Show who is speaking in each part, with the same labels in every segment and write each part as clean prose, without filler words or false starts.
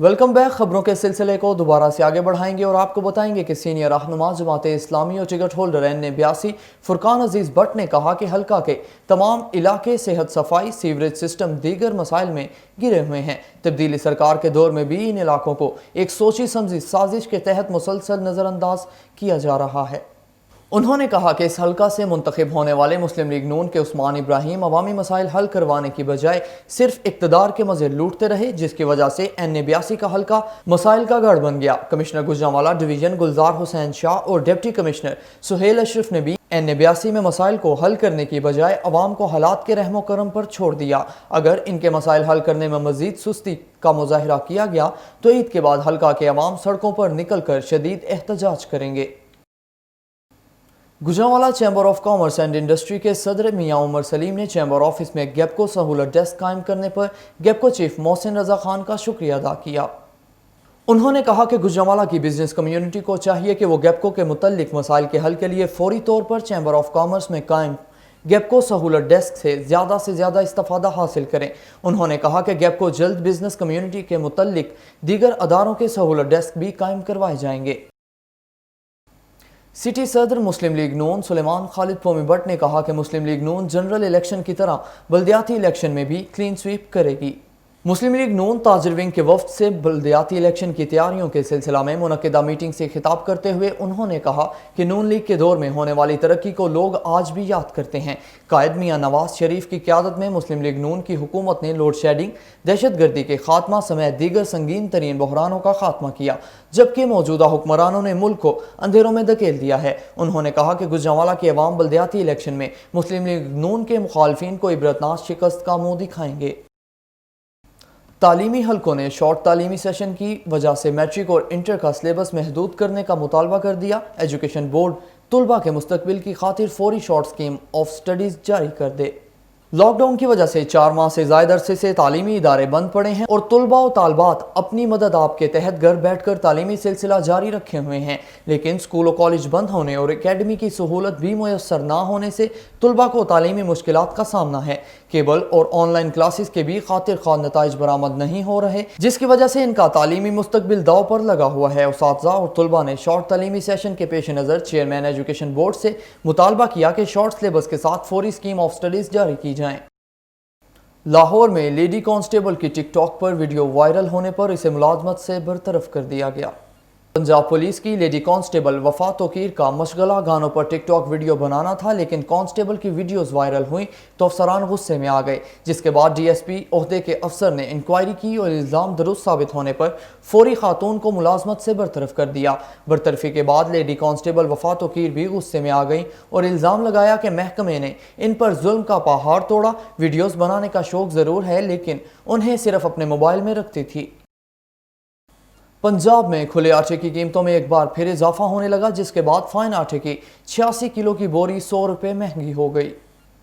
Speaker 1: Welcome back. खबरों के सिलसिले को दोबारा से आगे बढ़ाएंगे और आपको बताएंगे कि सीनियर रहनुमा जमात इस्लामी और टिकट होल्डर NA82 फुरकान अजीज भट्ट ने कहा कि हल्का के तमाम इलाके सेहत, सफाई, सीवरेज सिस्टम दीगर मसाइल में गिरे हुए हैं। तब्दीली सरकार के दौर में भी इन इलाकों को एक सोची समझी साजिश के तहत मुसलसल नज़रअंदाज किया जा रहा है। उन्होंने कहा कि इस हल्का से मुंतखब होने वाले मुस्लिम लीग नून के उस्मान इब्राहिम अवामी मसाइल हल करवाने की बजाय सिर्फ इक़्तिदार के मज़े लूटते रहे, जिसकी वजह से NA82 का हल्का मसाइल का गढ़ बन गया। कमिश्नर गुजरांवाला डिवीज़न गुलजार हुसैन शाह और डिप्टी कमिश्नर सुहेल अशरफ ने भी NA82 में मसाइल को हल करने की बजाय अवाम को हालात के रहमो करम पर छोड़ दिया। अगर इनके मसाइल हल करने में मजीद सुस्ती का मुजाहिरा किया गया तो ईद के बाद हल्का के अवाम सड़कों पर निकल कर शदीद एहतजाज करेंगे। Gujranwala chamber of commerce and industry के सदर मियां उमर सलीम ने चैम्बर ऑफिस में गेपको सहूलत डेस्क कायम करने पर गेपको चीफ मोहसिन रजा खान का शुक्रिया अदा किया। उन्होंने कहा कि गुजरांवाला की बिजनेस कम्युनिटी को चाहिए कि वो गेपको के मुतल्लिक मसाइल के हल के लिए फौरी तौर पर चैम्बर ऑफ कॉमर्स में कायम गेपको सहूलत डेस्क से ज़्यादा इस्तेफादा हासिल करें। उन्होंने कहा कि गेपको जल्द बिजनेस कम्युनिटी के मुतल्लिक दीगर अदारों के सहूलत डेस्क भी कायम करवाए जाएंगे। सिटी सदर मुस्लिम लीग नून सुलेमान खालिद पोमी भट्ट ने कहा कि मुस्लिम लीग नून जनरल इलेक्शन की तरह बल्दियाती इलेक्शन में भी क्लीन स्वीप करेगी। मुस्लिम लीग नून ताजर विंग के वफ्द से बल्दियाती इलेक्शन की तैयारियों के सिलसिला में मुनक्किदा मीटिंग से खिताब करते हुए उन्होंने कहा कि नून लीग के दौर में होने वाली तरक्की को लोग आज भी याद करते हैं। कायद मियां नवाज शरीफ की क़यादत में मुस्लिम लीग नून की हुकूमत ने लोड शेडिंग, दहशतगर्दी के खात्मा समेत दीगर संगीन तरीन बहरानों का खात्मा किया, जबकि मौजूदा हुक्मरानों ने मुल्क को अंधेरों में धकेल दिया है। उन्होंने कहा कि गुजरांवाला के अवाम बल्दियाती इलेक्शन में मुस्लिम लीग नून के मुखालफिन को इबरतनाक शिकस्त का मुंह दिखाएंगे। तालीमी हलकों ने शॉर्ट तालीमी सेशन की वजह से मैट्रिक और इंटर का सिलेबस महदूद करने का मुतालबा कर दिया। एजुकेशन बोर्ड तुलबा के मुस्तकबिल की खातिर फौरी शॉर्ट स्कीम ऑफ स्टडीज जारी कर दे। लॉकडाउन की वजह से 4 माह से ज़ायद अरसे से तालीमी इदारे बंद पड़े हैं और तुलबा और तालबात अपनी मदद आप के तहत घर बैठकर तालीमी सिलसिला जारी रखे हुए हैं। लेकिन स्कूल और कॉलेज बंद होने और एकेडमी की सहूलत भी मुयस्सर ना होने से तुलबा को तालीमी मुश्किलात का सामना है। केबल और ऑनलाइन क्लासेस के भी खातिर खान नताइज बरामद नहीं हो रहे, जिसकी वजह से इनका तालीमी मुस्तकबिल दाव पर लगा हुआ है। उस्ताद और तुलबा ने शॉर्ट तालीमी सेशन के पेश नज़र चेयरमैन एजुकेशन बोर्ड से मुतालबा किया कि शॉर्ट सिलेबस के साथ फौरी स्कीम ऑफ स्टडीज जारी की जाए। लाहौर में लेडी कांस्टेबल की टिकटॉक पर वीडियो वायरल होने पर इसे मुलाजमत से बरतरफ कर दिया गया। पंजाब पुलिस की लेडी कांस्टेबल वफा तोकीर का मशगला गानों पर टिकटॉक वीडियो बनाना था, लेकिन कांस्टेबल की वीडियोस वायरल हुई तो अफसरान गुस्से में आ गए, जिसके बाद DSP ओहदे के अफसर ने इंक्वायरी की और इल्ज़ाम दुरुस्त साबित होने पर फौरी खातून को मुलाजमत से बरतरफ कर दिया। बरतरफी के बाद लेडी कांस्टेबल वफा तोकीर भी गुस्से में आ गई और इल्ज़ाम लगाया कि महकमे ने इन पर जुल्म का पहाड़ तोड़ा। वीडियोज़ बनाने का शौक ज़रूर है, लेकिन उन्हें सिर्फ अपने मोबाइल में रखती थी। पंजाब में खुले आटे की कीमतों में एक बार फिर इजाफा होने लगा, जिसके बाद फाइन आटे की 86 किलो की बोरी 100 रुपये महंगी हो गई।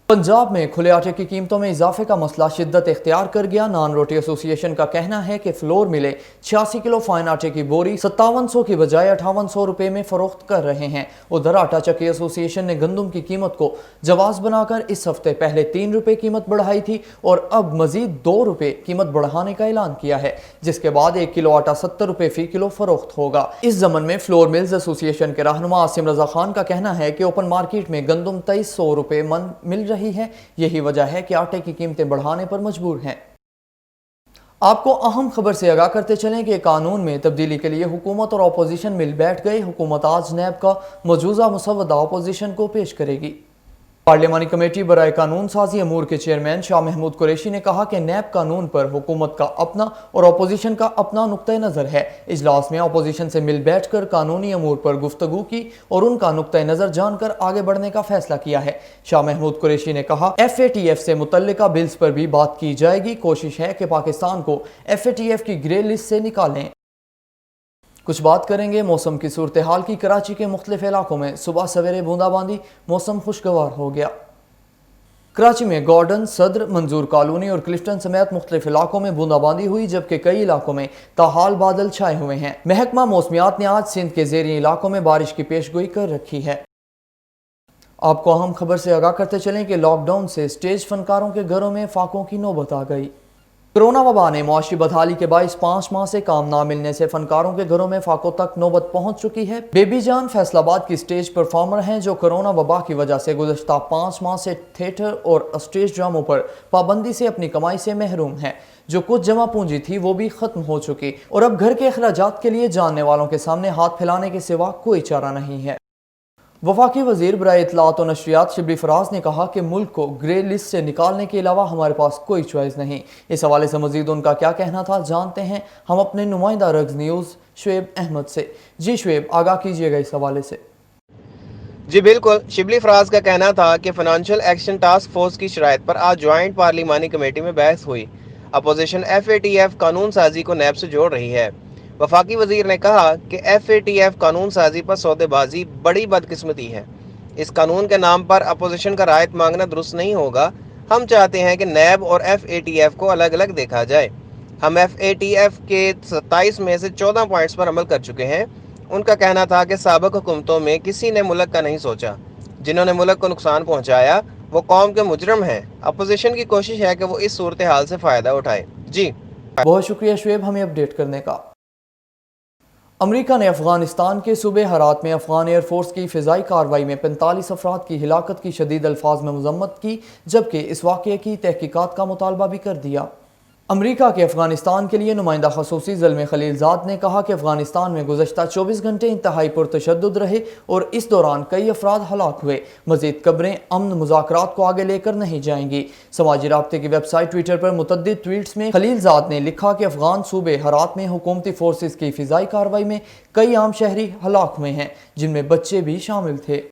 Speaker 1: पंजाब में खुले आटे की कीमतों में इजाफे का मसला शिद्दत इख्तियार कर गया। नान रोटी एसोसिएशन का कहना है कि फ्लोर मिले 86 किलो फाइन आटे की बोरी 5700 की बजाय 5800 रुपये में फरोख्त कर रहे हैं। उधर आटा चक्की एसोसिएशन ने गंदम की कीमत को जवाज बनाकर इस हफ्ते पहले 3 रुपये कीमत बढ़ाई थी और अब मजीद 2 रुपये कीमत बढ़ाने का ऐलान किया है, जिसके बाद 1 किलो आटा 70 रुपये फी किलो फरोख्त होगा। इस जमन में फ्लोर मिल्स एसोसिएशन के रहनुमा आसिम रजा खान का कहना है कि ओपन मार्केट में गंदम 2300 रुपये मन मिल रही है। यही वजह है कि आटे की कीमतें बढ़ाने पर मजबूर हैं। आपको अहम खबर से आगाह करते चलें कि कानून में तब्दीली के लिए हुकूमत और अपोजिशन मिल बैठ गए। हुकूमत आज नैब का मौजूदा मुसवदा अपोजिशन को पेश करेगी। पार्लियामानी कमेटी बराए कानून साजी अमूर के चेयरमैन शाह महमूद कुरैशी ने कहा कि नैब कानून पर हुकूमत का अपना और अपोजिशन का अपना नुक्ता नज़र है। इजलास में अपोजिशन से मिल बैठ कर कानूनी अमूर पर गुफ्तगू की और उनका नुक्ता नज़र जानकर आगे बढ़ने का फैसला किया है। शाह महमूद कुरैशी ने कहा FATF से मुतल्लिका बिल्स पर भी बात की जाएगी। कोशिश है कि पाकिस्तान को FATF की ग्रे लिस्ट से निकालें। कुछ बात करेंगे मौसम की सूरत हाल की। कराची के मुख्तलिफ इलाकों में सुबह सवेरे बूंदाबांदी, मौसम खुशगवार हो गया। कराची में गॉर्डन, सदर, मंजूर कॉलोनी और क्लिफ्टन समेत मुख्तलिफ इलाकों में बूंदाबांदी हुई, जबकि कई इलाकों में ताहाल बादल छाए हुए हैं। महकमा मौसमियात ने आज सिंध के ज़ेरी इलाकों में बारिश की पेशगोई कर रखी है। आपको अहम खबर से आगाह करते चलें कि लॉकडाउन से स्टेज फनकारों के घरों में फाकों की नौबत आ गई। कोरोना वबा ने मुआशी बदहाली के बाइस 5 माह से काम ना मिलने से फनकारों के घरों में फाकों तक नौबत पहुंच चुकी है। बेबी जान फैसलाबाद की स्टेज परफॉर्मर हैं जो कोरोना वबा की वजह से गुज़श्ता 5 माह से थिएटर और स्टेज ड्रामों पर पाबंदी से अपनी कमाई से महरूम हैं। जो कुछ जमा पूंजी थी वो भी खत्म हो चुकी और अब घर के अखराजात के लिए जानने वालों के सामने हाथ फैलाने के सिवा कोई चारा नहीं है। वफाकी वजीर बराए इत्तलात और नशरियात शिबली फराज ने कहा कि मुल्क को ग्रे लिस्ट से निकालने के अलावा हमारे पास कोई चॉइस नहीं। इस हवाले से मजीद उनका क्या कहना था जानते हैं हम अपने नुमाइंदा रग्स न्यूज़ शुएब अहमद से। जी शुएब, आगाह कीजिएगा इस हवाले से।
Speaker 2: जी बिल्कुल, शिबली फराज का कहना था कि फाइनेंशियल एक्शन टास्क फोर्स की शराइत पर आज ज्वाइंट पार्लिमानी कमेटी में बहस हुई। अपोजिशन FATF कानून साजी को नैब से जोड़ रही है। वफाकी वजीर ने कहा कि FATF कानून साजी पर सौदेबाजी बड़ी बदकिस्मती है। इस कानून के नाम पर अपोजिशन का रायत मांगना दुरुस्त नहीं होगा। हम चाहते हैं कि नैब और FATF को अलग अलग देखा जाए। हम FATF के 27 में से 14 पॉइंट्स पर अमल कर चुके हैं। उनका कहना था कि साबिक हुकूमतों में किसी ने मुल्क का नहीं सोचा। जिन्होंने मुल्क को नुकसान पहुंचाया वो कौम के मुजरम हैं। अपोजिशन की कोशिश है कि वो इस सूरत हाल से फ़ायदा उठाए। जी
Speaker 1: बहुत शुक्रिया शुएब हमें अपडेट करने का। अमेरिका ने अफगानिस्तान के सूबे हरात में अफगान एयरफोर्स की फ़िज़ाई कार्रवाई में 45 अफराद की हिलाकत की शदीद अल्फाज में मज़म्मत की, जबकि इस वाक़ये की तहकीकात का मुतालबा भी कर दिया। अमेरिका के अफगानिस्तान के लिए नुमाइंदा खसूसी ज़ल्मे खलीलजाद ने कहा कि अफगानिस्तान में गुज़श्ता 24 घंटे इंतहाई पुरतशद्दुद रहे और इस दौरान कई अफराद हलाक हुए। मज़ीद खबरें अमन मुज़ाकरात को आगे लेकर नहीं जाएंगी। समाजी राब्ते की वेबसाइट ट्विटर पर मुतअद्दिद ट्वीट्स में खलीलजाद ने लिखा कि अफगान सूबे हरात में हुकूमती फोर्सेस की फ़िज़ाई कार्रवाई में कई आम शहरी हलाक हुए हैं, जिनमें बच्चे भी शामिल थे।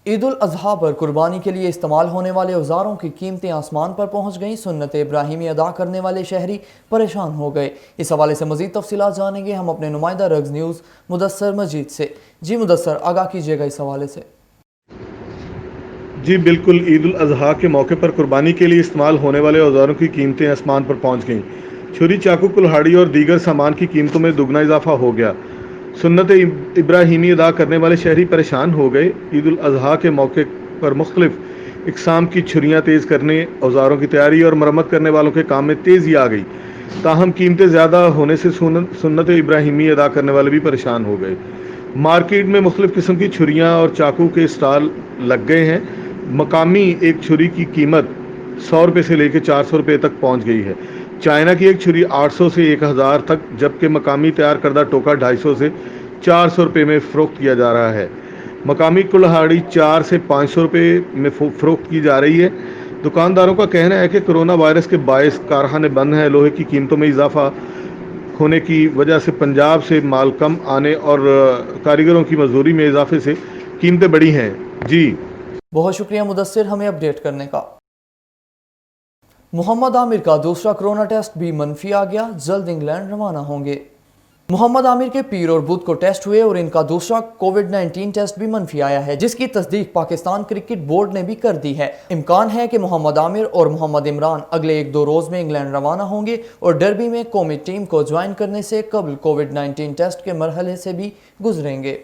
Speaker 1: ईद उल अज़हा पर कुर्बानी के लिए इस्तेमाल होने वाले औजारों की कीमतें आसमान पर पहुंच गईं। सुन्नत इब्राहिमी अदा करने वाले शहरी परेशान हो गए। इस हवाले से मज़ीद तफसीलात जानेंगे हम अपने नुमाइंदा रग्स न्यूज़ मुदस्सर मजीद से। जी मुदस्सर, आगाह कीजिएगा इस हवाले से।
Speaker 3: जी बिल्कुल, ईद उल अज़हा के मौके पर कुर्बानी के लिए इस्तेमाल होने वाले औजारों की कीमतें आसमान पर पहुंच गईं। छुरी, चाकू, कुल्हाड़ी और दीगर सामान की कीमतों में दुगना इजाफा हो गया। सुन्नत इब्राहिमी अदा करने वाले शहरी परेशान हो गए। ईद उल अज़हा के मौके पर मुख्तलिफ इकसाम की छुरियाँ तेज़ करने, औजारों की तैयारी और मरम्मत करने वालों के काम में तेज़ी आ गई। ताहम कीमतें ज़्यादा होने से सुन्नत इब्राहिमी अदा करने वाले भी परेशान हो गए। मार्केट में मुख्तलिफ किस्म की छुरियाँ और चाकू के स्टॉल लग गए हैं। मकामी एक छुरी की कीमत 100 रुपये से लेकर 400 रुपये तक पहुँच गई है। चाइना की एक छुरी 800 से 1000 तक, जबकि मकामी तैयार करदा टोका 250 से 400 रुपये में फ़रोख्त किया जा रहा है। मकामी कुल्हाड़ी 4 से 500 रुपये में फ़रोख्त की जा रही है। दुकानदारों का कहना है कि कोरोना वायरस के बायस कारखाने बंद हैं। लोहे की कीमतों में इजाफा होने की वजह से पंजाब से माल कम आने और कारीगरों की मजदूरी में इजाफे से कीमतें बढ़ी हैं। जी
Speaker 1: बहुत शुक्रिया मुदस्सिर हमें अपडेट करने का। मोहम्मद आमिर का दूसरा कोरोना टेस्ट भी मनफी आ गया, जल्द इंग्लैंड रवाना होंगे। मोहम्मद आमिर के पीर और बुध को टेस्ट हुए और इनका दूसरा कोविड-19 टेस्ट भी मनफी आया है, जिसकी तस्दीक पाकिस्तान क्रिकेट बोर्ड ने भी कर दी है। इम्कान है कि मोहम्मद आमिर और मोहम्मद इमरान अगले 1-2 रोज में इंग्लैंड रवाना होंगे और डर्बी में कौमी टीम को ज्वाइन करने से कबल कोविड-19 टेस्ट के मरहले से भी गुजरेंगे।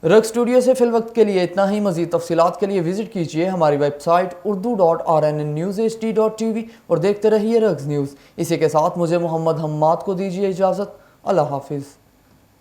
Speaker 1: रग स्टूडियो से फिल वक्त के लिए इतना ही। मजीद तफसीलात के लिए विजिट कीजिए हमारी वेबसाइट urdu.rnnewsht.tv और देखते रहिए रग्स न्यूज़। इसी के साथ मुझे मोहम्मद हम्माद को दीजिए इजाज़त। अल्लाह हाफिज़।